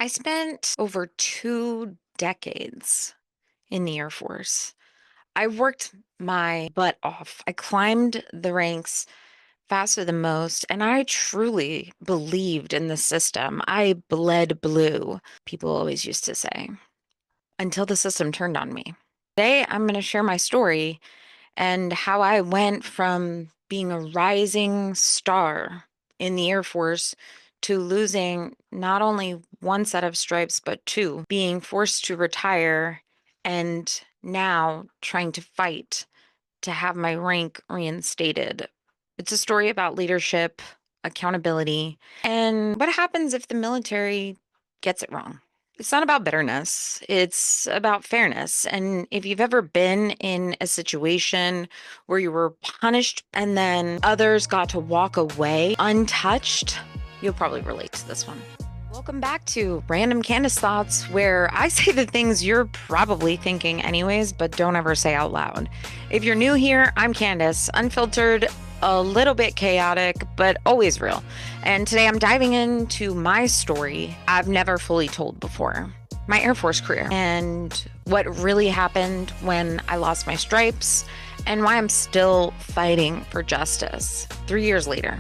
I spent over 2 decades in the Air Force. I worked my butt off. I climbed the ranks faster than most, and I truly believed in the system. I bled blue, people always used to say, until the system turned on me. Today, I'm going to share my story and how I went from being a rising star in the Air Force to losing not only one set of stripes, but two, being forced to retire, and now trying to fight to have my rank reinstated. It's a story about leadership, accountability, and what happens if the military gets it wrong. It's not about bitterness, it's about fairness. And if you've ever been in a situation where you were punished and then others got to walk away untouched, you'll probably relate to this one. Welcome back to Random Candace Thoughts, where I say the things you're probably thinking anyways, but don't ever say out loud. If you're new here, I'm Candace, unfiltered, a little bit chaotic, but always real. And today I'm diving into my story I've never fully told before, my Air Force career, and what really happened when I lost my stripes, and why I'm still fighting for justice 3 years later.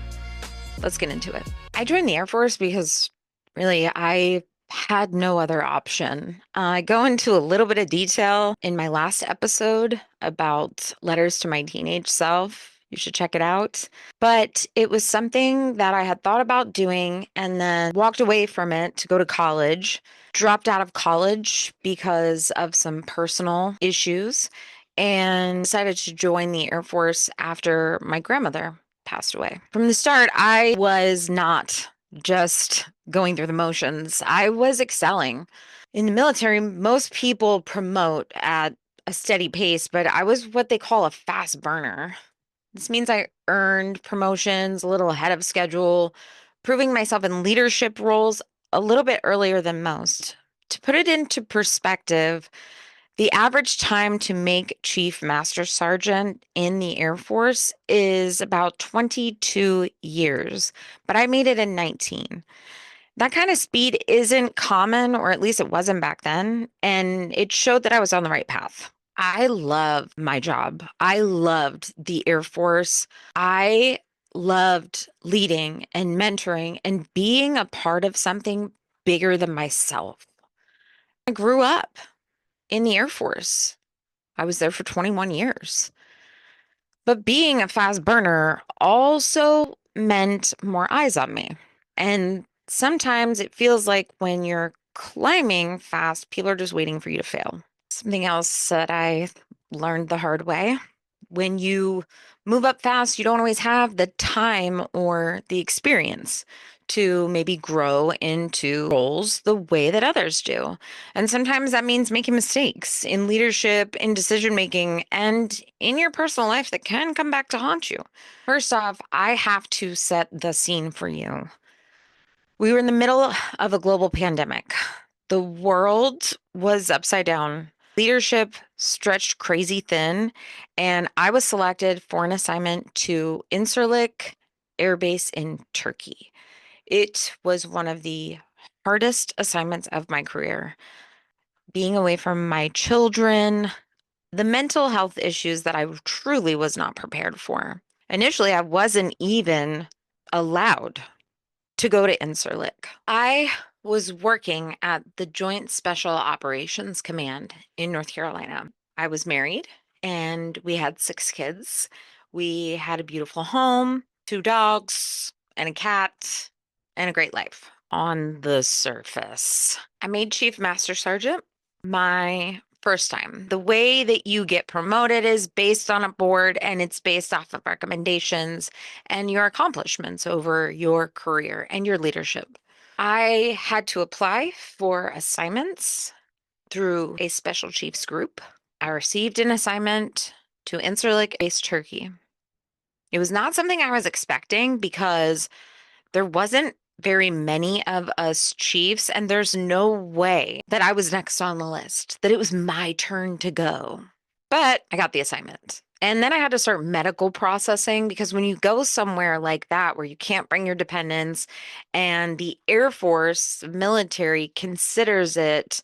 Let's get into it. I joined the Air Force because really I had no other option. I go into a little bit of detail in my last episode about letters to my teenage self. You should check it out. But it was something that I had thought about doing and then walked away from it to go to college, dropped out of college because of some personal issues, and decided to join the Air Force after my grandmother passed away. From the start, I was not just going through the motions. I was excelling. In the military, most people promote at a steady pace, but I was what they call a fast burner. This means I earned promotions a little ahead of schedule, proving myself in leadership roles a little bit earlier than most. To put it into perspective, the average time to make Chief Master Sergeant in the Air Force is about 22 years, but I made it in 19. That kind of speed isn't common, or at least it wasn't back then, and it showed that I was on the right path. I love my job. I loved the Air Force. I loved leading and mentoring and being a part of something bigger than myself. I grew up in the Air Force. I was there for 21 years. But being a fast burner also meant more eyes on me. And sometimes it feels like when you're climbing fast, people are just waiting for you to fail. Something else that I learned the hard way: when you move up fast, you don't always have the time or the experience to maybe grow into roles the way that others do. And sometimes that means making mistakes in leadership, in decision making, and in your personal life that can come back to haunt you. First off, I have to set the scene for you. We were in the middle of a global pandemic. The world was upside down. Leadership stretched crazy thin, and I was selected for an assignment to Incirlik Air Base in Turkey. It was one of the hardest assignments of my career. Being away from my children, the mental health issues that I truly was not prepared for. Initially, I wasn't even allowed to go to Incirlik. I was working at the Joint Special Operations Command in North Carolina. I was married and we had 6 kids. We had a beautiful home, 2 dogs, and a cat, and a great life on the surface. I made Chief Master Sergeant my first time. The way that you get promoted is based on a board, and it's based off of recommendations and your accomplishments over your career and your leadership. I had to apply for assignments through a special chiefs group. I received an assignment to Incirlik base Turkey. It was not something I was expecting because there wasn't very many of us chiefs, and there's no way that I was next on the list, that it was my turn to go. But I got the assignment. And then I had to start medical processing because when you go somewhere like that where you can't bring your dependents and the Air Force military considers it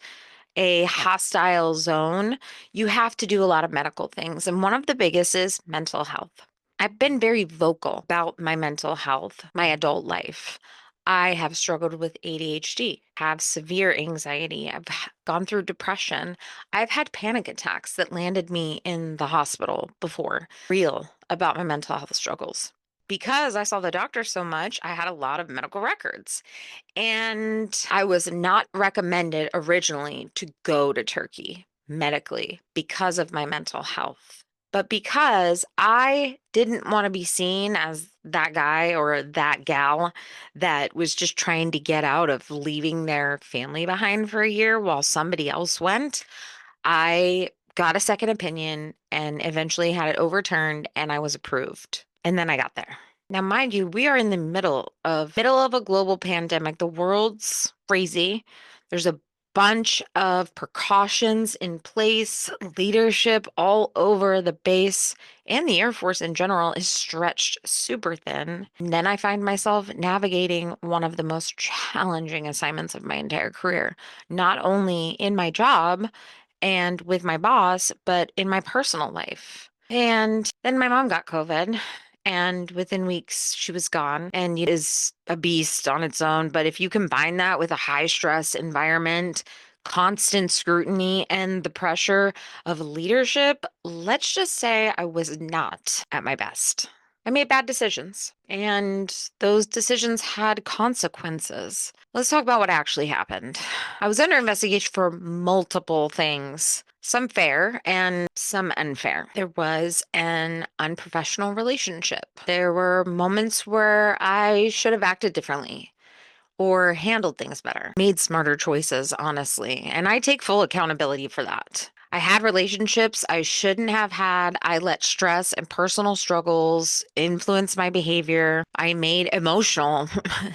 a hostile zone, you have to do a lot of medical things. And one of the biggest is mental health. I've been very vocal about my mental health, my adult life. I have struggled with ADHD, have severe anxiety. Gone through depression. I've had panic attacks that landed me in the hospital before, real about my mental health struggles. Because I saw the doctor so much, I had a lot of medical records. And I was not recommended originally to go to Turkey medically because of my mental health. But because I didn't want to be seen as that guy or that gal that was just trying to get out of leaving their family behind for a year while somebody else went, I got a second opinion and eventually had it overturned and I was approved. And then I got there. Now, mind you, we are in the middle of a global pandemic. The world's crazy. There's a bunch of precautions in place. Leadership all over the base and the Air Force in general is stretched super thin. And then I find myself navigating one of the most challenging assignments of my entire career, not only in my job and with my boss, but in my personal life. And then my mom got COVID. And within weeks, she was gone and it is a beast on its own. But if you combine that with a high stress environment, constant scrutiny, and the pressure of leadership, let's just say I was not at my best. I made bad decisions, and those decisions had consequences. Let's talk about what actually happened. I was under investigation for multiple things, some fair and some unfair. There was an unprofessional relationship. There were moments where I should have acted differently or handled things better, made smarter choices, honestly. And I take full accountability for that. I had relationships I shouldn't have had. I let stress and personal struggles influence my behavior. I made emotional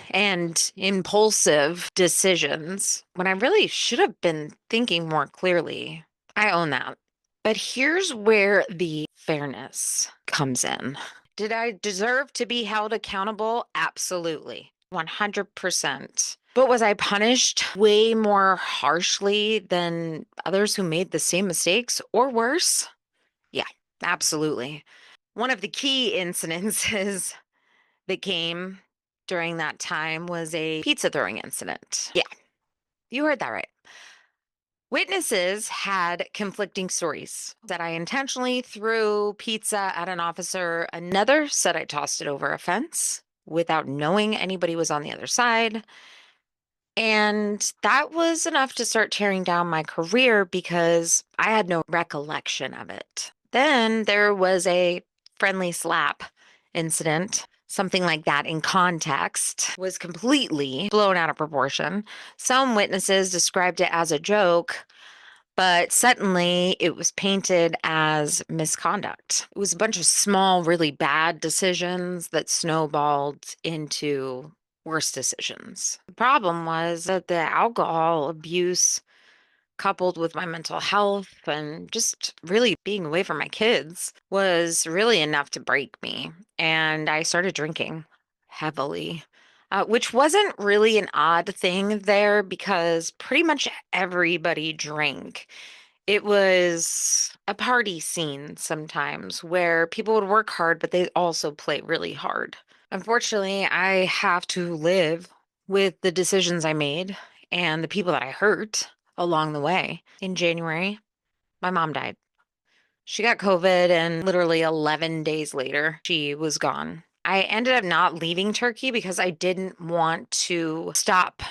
and impulsive decisions when I really should have been thinking more clearly. I own that. But here's where the fairness comes in. Did I deserve to be held accountable? Absolutely. 100%. But was I punished way more harshly than others who made the same mistakes or worse? Yeah, absolutely. One of the key incidences that came during that time was a pizza throwing incident. Yeah, you heard that right. Witnesses had conflicting stories that I intentionally threw pizza at an officer. Another said I tossed it over a fence without knowing anybody was on the other side. And that was enough to start tearing down my career because I had no recollection of it. Then there was a friendly slap incident. Something like that in context was completely blown out of proportion. Some witnesses described it as a joke, but suddenly it was painted as misconduct. It was a bunch of small, really bad decisions that snowballed into worse decisions. The problem was that the alcohol abuse, coupled with my mental health and just really being away from my kids, was really enough to break me. And I started drinking heavily. Which wasn't really an odd thing there because pretty much everybody drank. It was a party scene sometimes where people would work hard, but they also play really hard. Unfortunately, I have to live with the decisions I made and the people that I hurt along the way. In January, my mom died. She got COVID, and literally 11 days later, she was gone. I ended up not leaving Turkey because I didn't want to stop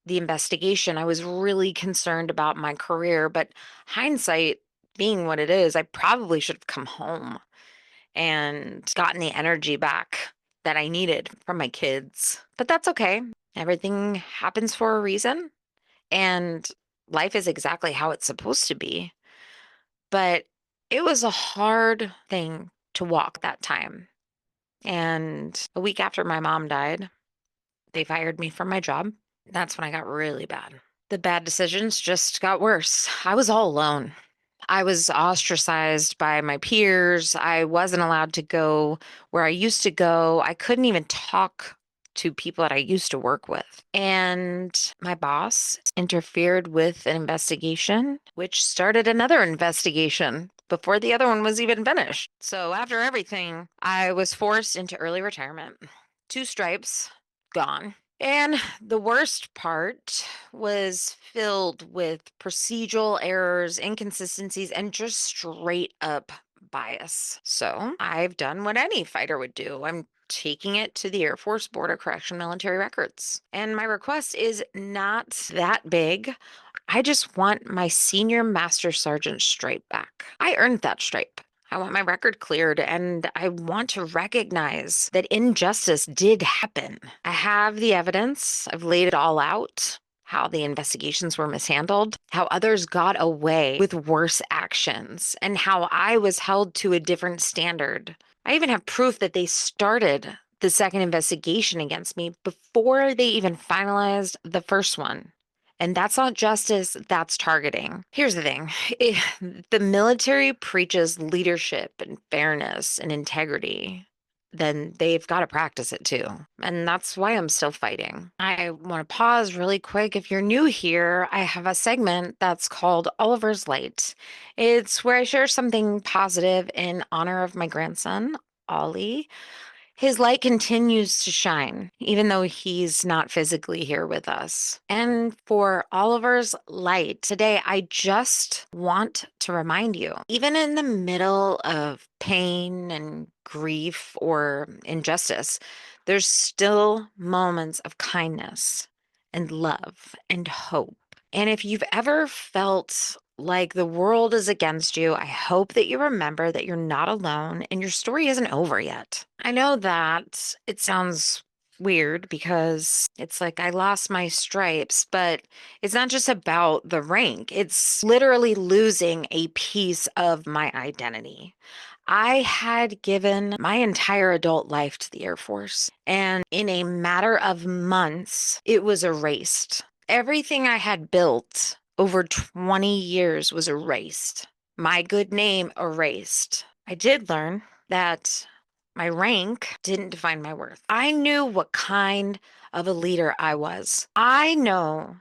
the investigation. I was really concerned about my career, but hindsight being what it is, I probably should have come home and gotten the energy back that I needed from my kids. But that's okay. Everything happens for a reason, and life is exactly how it's supposed to be. But it was a hard thing to walk that time. And a week after my mom died, they fired me from my job. That's when I got really bad. The bad decisions just got worse. I was all alone. I was ostracized by my peers. I wasn't allowed to go where I used to go. I couldn't even talk to people that I used to work with. And my boss interfered with an investigation, which started another investigation before the other one was even finished. So after everything, I was forced into early retirement. 2 stripes, gone. And the worst part was filled with procedural errors, inconsistencies, and just straight up bias. So I've done what any fighter would do. I'm taking it to the Air Force Board of Correction Military Records. And my request is not that big. I just want my senior master sergeant stripe back. I earned that stripe. I want my record cleared and I want to recognize that injustice did happen. I have the evidence, I've laid it all out. How the investigations were mishandled, how others got away with worse actions, and how I was held to a different standard. I even have proof that they started the second investigation against me before they even finalized the first one. And that's not justice, that's targeting. Here's the thing. The military preaches leadership and fairness and integrity, then they've got to practice it too. And that's why I'm still fighting. I want to pause really quick. If you're new here, I have a segment that's called Oliver's Light. It's where I share something positive in honor of my grandson, Ollie. His light continues to shine, even though he's not physically here with us. And for Oliver's light today, I just want to remind you, even in the middle of pain and grief or injustice, there's still moments of kindness and love and hope. And if you've ever felt like the world is against you, I hope that you remember that you're not alone and your story isn't over yet. I know that it sounds weird because it's like I lost my stripes, but it's not just about the rank. It's literally losing a piece of my identity. I had given my entire adult life to the Air Force, and in a matter of months, it was erased. Everything I had built over 20 years was erased. My good name erased. I did learn that my rank didn't define my worth. I knew what kind of a leader I was. I know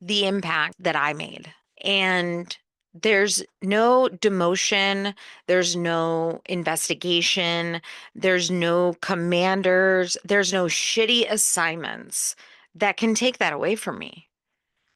the impact that I made. And there's no demotion, there's no investigation, there's no commanders, there's no shitty assignments that can take that away from me.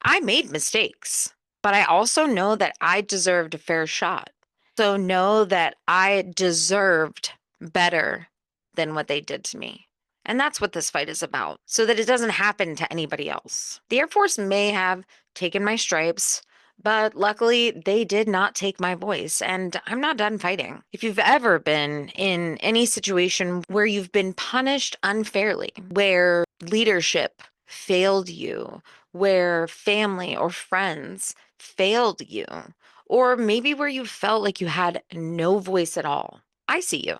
I made mistakes, but I also know that I deserved a fair shot. So know that I deserved better than what they did to me. And that's what this fight is about, so that it doesn't happen to anybody else. The Air Force may have taken my stripes, but luckily they did not take my voice, and I'm not done fighting. If you've ever been in any situation where you've been punished unfairly, where leadership failed you, where family or friends failed you, or maybe where you felt like you had no voice at all, I see you.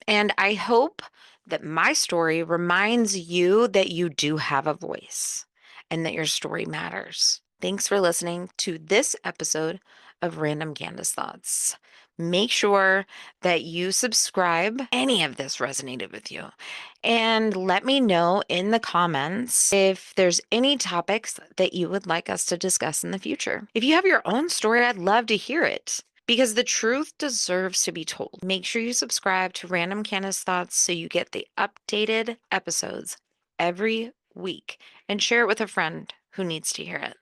And I hope that my story reminds you that you do have a voice and that your story matters. Thanks for listening to this episode of Random Candace Thoughts. Make sure that you subscribe. Any of this resonated with you. And let me know in the comments if there's any topics that you would like us to discuss in the future. If you have your own story, I'd love to hear it because the truth deserves to be told. Make sure you subscribe to Random Candace Thoughts so you get the updated episodes every week and share it with a friend who needs to hear it.